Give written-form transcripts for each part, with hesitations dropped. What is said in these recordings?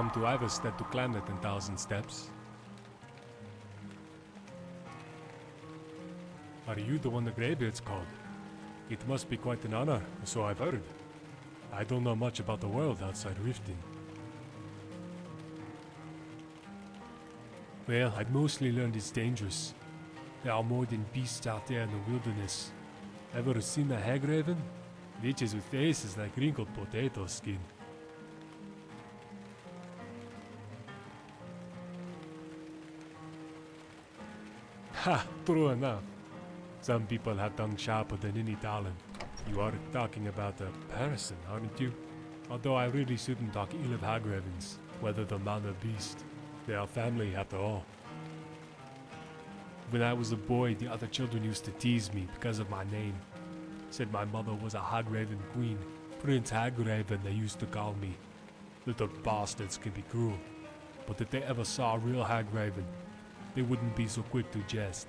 time to Iverstead to climb the 10,000 steps. Are you the one the Greybeards called? It must be quite an honor, so I've heard. I don't know much about the world outside Riften. Well, I've mostly learned it's dangerous. There are more than beasts out there in the wilderness. Ever seen a Hagraven? Witches with faces like wrinkled potato skin. Ha! True enough. Some people have tongue sharper than any talent. You are talking about a person, aren't you? Although I really shouldn't talk ill of Hagravens, whether they're man or beast. They are family after all. When I was a boy, the other children used to tease me because of my name. Said my mother was a Hagraven queen. Prince Hagraven, they used to call me. Little bastards can be cruel. But if they ever saw a real Hagraven, they wouldn't be so quick to jest.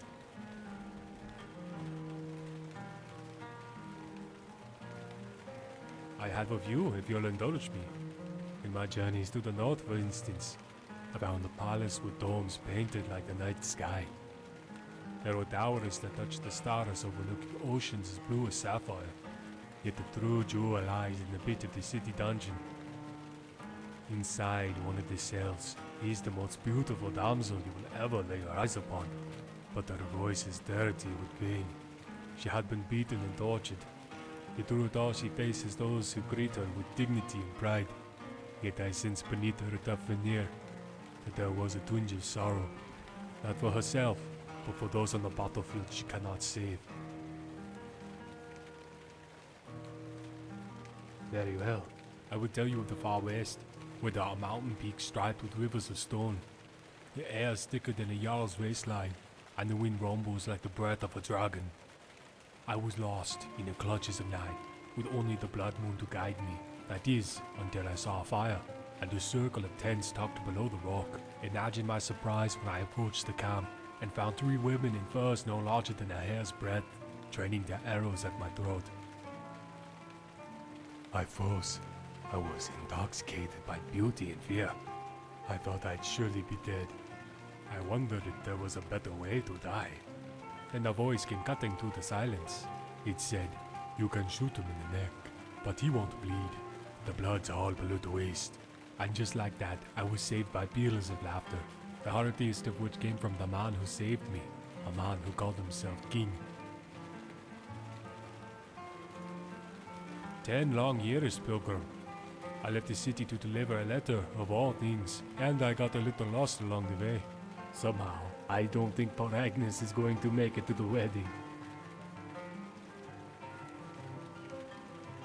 I have a view, if you'll indulge me. In my journeys to the north, for instance, I found a palace with domes painted like the night sky. There were towers that touched the stars overlooking oceans as blue as sapphire. Yet the true jewel lies in the pit of the city dungeon. Inside one of the cells is the most beautiful damsel you will ever lay your eyes upon. But her voice is dirty with pain. She had been beaten and tortured. Yet through it all she faces those who greet her with dignity and pride. Yet I sense beneath her tough veneer that there was a twinge of sorrow. Not for herself, but for those on the battlefield she cannot save. Very well. I would tell you of the far west, where there are mountain peaks striped with rivers of stone. The air is thicker than a Jarl's waistline, and the wind rumbles like the breath of a dragon. I was lost in the clutches of night, with only the blood moon to guide me. That is, until I saw a fire, and a circle of tents tucked below the rock. Imagine my surprise when I approached the camp, and found 3 women in furs no larger than a hair's breadth, training their arrows at my throat. I froze. I was intoxicated by beauty and fear. I thought I'd surely be dead. I wondered if there was a better way to die. Then a voice came cutting through the silence. It said, "You can shoot him in the neck, but he won't bleed. The blood's all below the waist." And just like that, I was saved by peals of laughter, the heartiest of which came from the man who saved me, a man who called himself king. 10 long years, pilgrim. I left the city to deliver a letter, of all things, and I got a little lost along the way. Somehow, I don't think poor Agnes is going to make it to the wedding.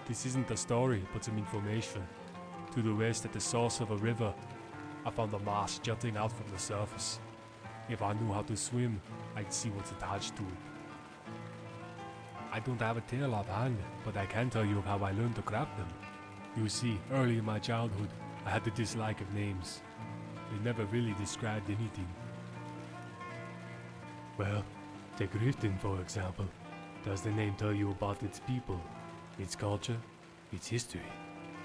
This isn't a story, but some information. To the west at the source of a river, I found a mast jutting out from the surface. If I knew how to swim, I'd see what's attached to it. I don't have a tale offhand, but I can tell you of how I learned to craft them. You see, early in my childhood, I had the dislike of names. They never really described anything. Well, take Riften for example. Does the name tell you about its people, its culture, its history?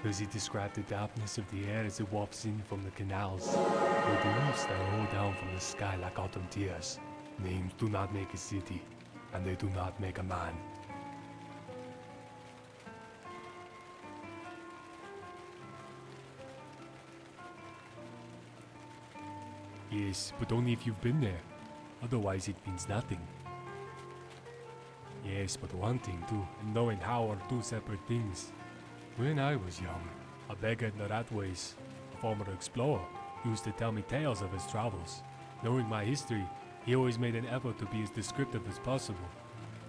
Does it describe the dampness of the air as it wafts in from the canals, or the leaves that roll down from the sky like autumn tears? Names do not make a city, and they do not make a man. Yes, but only if you've been there. Otherwise it means nothing. Yes, but wanting to and knowing how are 2 separate things. When I was young, a beggar in the Ratways, a former explorer, used to tell me tales of his travels. Knowing my history, he always made an effort to be as descriptive as possible,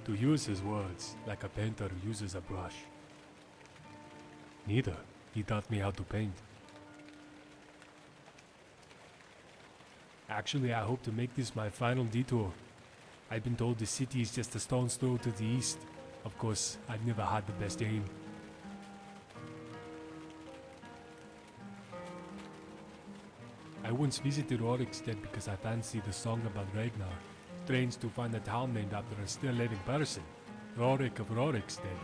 to use his words like a painter who uses a brush. Neither, he taught me how to paint. Actually, I hope to make this my final detour. I've been told the city is just a stone's throw to the east. Of course, I've never had the best aim. I once visited Rorikstead because I fancied the song about Ragnar. Strange to find a town named after a still living person. Rorik of Rorikstead.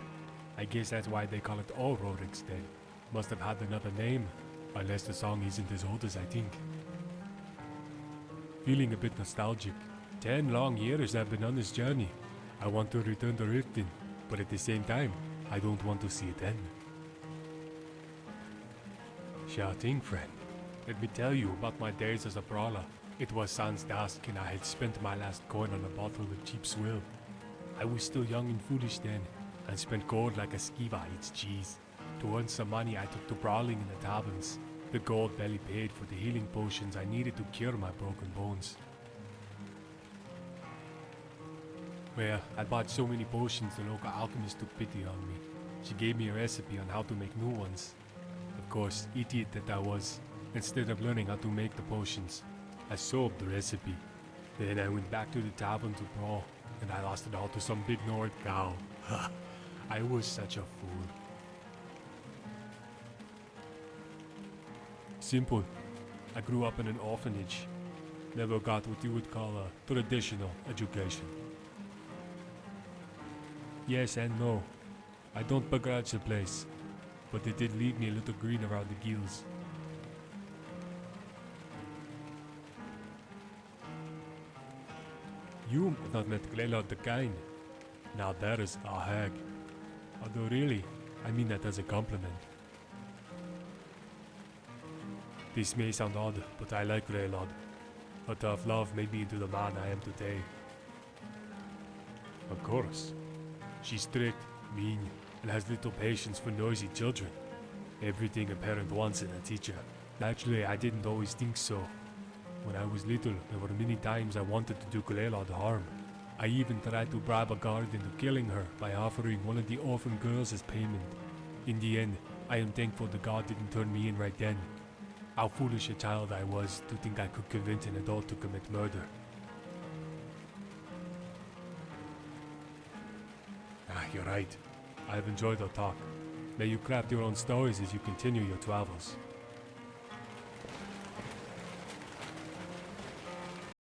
I guess that's why they call it All Rorikstead. Must have had another name. Unless the song isn't as old as I think. Feeling a bit nostalgic. 10 long years I've been on this journey. I want to return to Riften, but at the same time, I don't want to see it end. Sure thing, friend. Let me tell you about my days as a brawler. It was sans dusk and I had spent my last coin on a bottle of cheap swill. I was still young and foolish then, and spent gold like a skiva eats cheese. To earn some money I took to brawling in the taverns. The gold barely paid for the healing potions I needed to cure my broken bones. Well, I bought so many potions the local alchemist took pity on me. She gave me a recipe on how to make new ones. Of course, idiot that I was, instead of learning how to make the potions, I sold the recipe. Then I went back to the tavern to brawl, and I lost it all to some big Nord cow. I was such a fool. Simple. I grew up in an orphanage. Never got what you would call a traditional education. Yes and no. I don't begrudge the place, but it did leave me a little green around the gills. You have not met Glaylord the Kind. Now that is a hag. Although really, I mean that as a compliment. This may sound odd, but I like Glaylord. Her tough love made me into the man I am today. Of course. She's strict, mean, and has little patience for noisy children. Everything a parent wants in a teacher. Naturally, I didn't always think so. When I was little, there were many times I wanted to do Glaylord harm. I even tried to bribe a guard into killing her by offering one of the orphan girls as payment. In the end, I am thankful the guard didn't turn me in right then. How foolish a child I was to think I could convince an adult to commit murder. You're right. I've enjoyed our talk. May you craft your own stories as you continue your travels.